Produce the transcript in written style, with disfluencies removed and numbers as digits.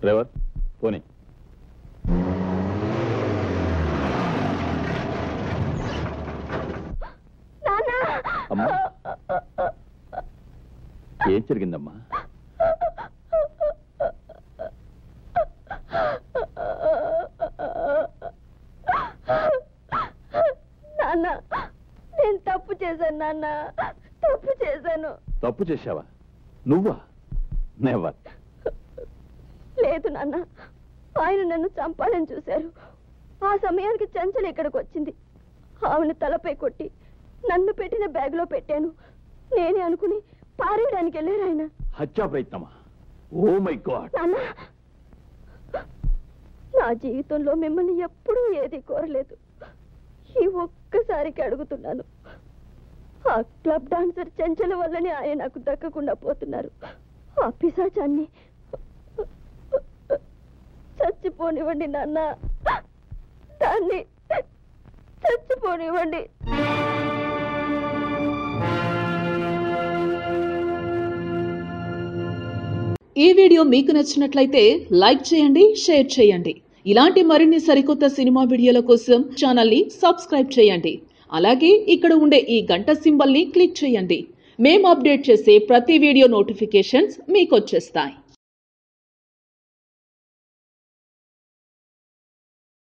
Driver పోనీ. అమ్మా ఏం జరిగిందమ్మా? నాన్న నేను తప్పు చేశాను నాన్న, తప్పు చేశాను. తప్పు చేశావా? నువ్వా? నెవర్. లేదు నాన్న, ఆయన నన్ను చంపాలని చూశారు. ఆ సమయానికి చంచల ఇక్కడికి వచ్చింది. ఆమెను తలపై కొట్టి నన్ను పెట్టిన బ్యాగ్ లో పెట్టాను. నేనే అనుకుని పారేయడానికి వెళ్ళారు ఆయన. హత్యా ప్రయత్నమా? Oh my God. నాన్న, నా జీవితంలో మిమ్మల్ని ఎప్పుడూ ఏది కోరలేదు. ఈ ఒక్కసారికి అడుగుతున్నాను. ఆ క్లబ్ డాన్సర్ చెంచల వల్లనే ఆయన నాకు దక్కకుండా పోతున్నారు. ఆ పిశాచాన్ని చచ్చిపోనివ్వండి నాన్న, దాన్ని చచ్చిపోనివ్వండి. ఈ వీడియో మీకు నచ్చినట్లయితే లైక్ చేయండి, షేర్ చేయండి. ఇలాంటి మరిన్ని సరికొత్త సినిమా వీడియోల కోసం ఛానల్ని సబ్స్క్రైబ్ చేయండి. అలాగే ఇక్కడ ఉండే ఈ గంట సింబల్ని క్లిక్ చేయండి. మేము అప్డేట్ చేసే ప్రతి వీడియో నోటిఫికేషన్స్ మీకు వచ్చేస్తాయి.